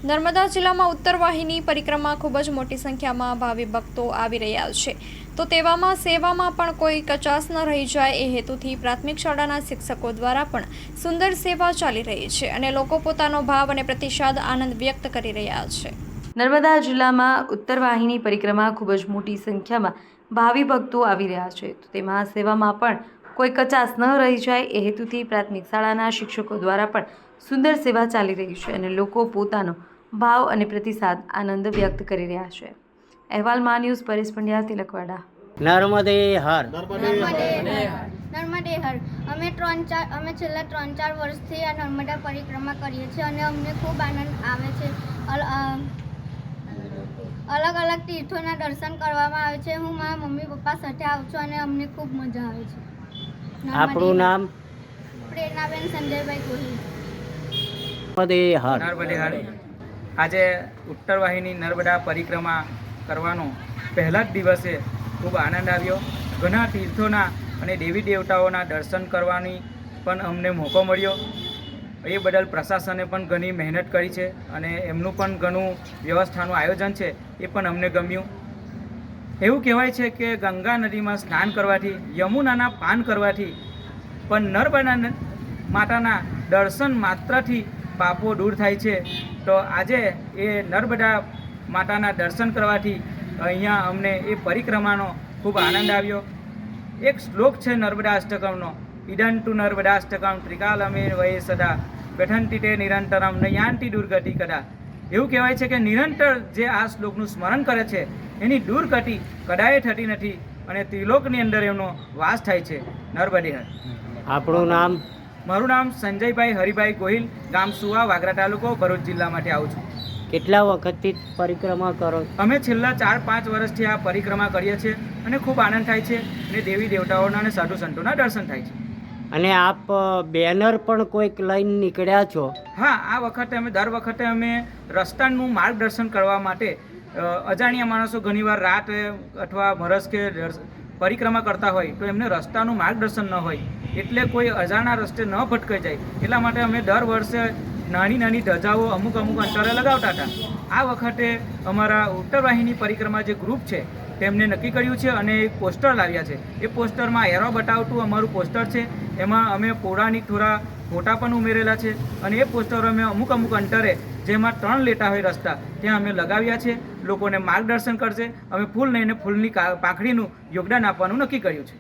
નર્મદા જિલ્લામાં ઉત્તર વાહિની પરિક્રમા ખૂબ જ મોટી સંખ્યામાં ભાવિ ભક્તો આવી રહ્યા છે, તો તેવામાં સેવામાં પણ કોઈ કચાશ ન રહી જાય એ હેતુથી પ્રાથમિક શાળાના શિક્ષકો દ્વારા પણ સુંદર સેવા ચાલી રહી છે અને લોકો પોતાનો ભાવ અને પ્રતિસાદ આનંદ વ્યક્ત કરી રહ્યા છે। નર્મદા જિલ્લામાં ઉત્તર વાહિની પરિક્રમા ખૂબ જ મોટી સંખ્યામાં ભાવિ ભક્તો આવી રહ્યા છે, તો તેમાં સેવામાં પણ કોઈ કચાશ ન રહી જાય એ હેતુથી પ્રાથમિક શાળાના શિક્ષકો દ્વારા પણ સુંદર સેવા ચાલી રહી છે અને લોકો પોતાનો ભાવ અને પ્રતિસાદ આનંદ વ્યક્ત કરી રહ્યા છે। અહેવાલ મા ન્યૂઝ પરેશ પંડ્યા, તિલકવાડા। નર્મદે હર નર્મદે હર અમે છેલ્લા 3-4 વર્ષથી આ નર્મદા પરિક્રમા કરીએ છીએ અને અમને ખૂબ આનંદ આવે છે। અલગ અલગ તીર્થોના દર્શન કરવામાં આવે છે। હું મારા મમ્મી પપ્પા સાથે આવું છું અને અમને ખૂબ મજા આવે છે। આપણું નામ? પ્રેરણાબેન સંજયભાઈ ગોહિલ। નર્મદે હર। આજે ઉત્તર વાહિની નર્મદા પરિક્રમા કરવાનો પહેલા જ દિવસે ખૂબ આનંદ આવ્યો। ઘણા તીર્થોના અને દેવી દેવતાઓના દર્શન કરવાની પણ અમને મોકો મળ્યો। એ બદલ પ્રશાસને પણ ઘણી મહેનત કરી છે અને એમનું પણ ઘણું વ્યવસ્થાનું આયોજન છે, એ પણ અમને ગમ્યું। એવું કહેવાય છે કે ગંગા નદીમાં સ્નાન કરવાથી, યમુનાના પાન કરવાથી પણ નર્મદા માતાના દર્શન માત્રથી પાપો દૂર થાય છે। તો આજે એ નર્મદા માતાના દર્શન કરવાથી અહીંયા અમને એ પરિક્રમાનો ખૂબ આનંદ આવ્યો। એક શ્લોક છે નર્મદા અષ્ટકમનો, ઇદંતુ નર્મદા અષ્ટકમ ત્રિકાલમે વયે સદા ગઠંતિ તે નિરંતરમ નયાંતિ દુર્ગતિ કદા। એવું કહેવાય છે કે નિરંતર જે આ શ્લોકનું સ્મરણ કરે છે એની દુર્ગતિ કદાય થતી નથી અને ત્રિલોકની અંદર એમનો વાસ થાય છે। નર્મદે હર। આપણું નામ? મારું નામ સંજયભાઈ હરિભાઈ ગોહિલ, ગામ સુવા, વાગરા તાલુકો, ભરૂચ જિલ્લામાંથી આવું છું। કેટલા વખતથી પરિક્રમા કરો? અમે છેલ્લા 4-5 વર્ષથી આ પરિક્રમા કરીએ છીએ અને ખૂબ આનંદ થાય છે અને દેવી દેવતાઓના અને સાધુ સંતોના દર્શન થાય છે। અને આપ બેનર પણ કોઈક લઈને નીકળ્યા છો? હા, આ વખતે દર વખતે અમે રસ્તાનું માર્ગદર્શન કરવા માટે અજાણ્યા માણસો ઘણીવાર રાત અથવા મરસ કે પરિક્રમા કરતા હોય તો એમને રસ્તાનું માર્ગદર્શન ન હોય, એટલે કોઈ અજાણા રસ્તે ન ભટકાઈ જાય એટલા માટે અમે દર વર્ષે નાની નાની ધજાઓ અમુક અંતરે લગાવતા હતા। આ વખતે અમારા ઉત્તર વાહિની પરિક્રમા જે ગ્રુપ છે તેમને નક્કી કર્યું છે અને એક પોસ્ટર લાવ્યા છે। એ પોસ્ટરમાં એરો બતાવતું અમારું પોસ્ટર છે, એમાં અમે પૌરાણિક થોડા ફોટા પણ ઉમેરેલા છે અને એ પોસ્ટરો અમે અમુક અંતરે જેમાં 3 લેતા હોય રસ્તા ત્યાં અમે લગાવ્યા છે। લોકોને માર્ગદર્શન કરશે। અમે ફૂલ લઈને ફૂલની પાંખડીનું યોગદાન આપવાનું નક્કી કર્યું છે।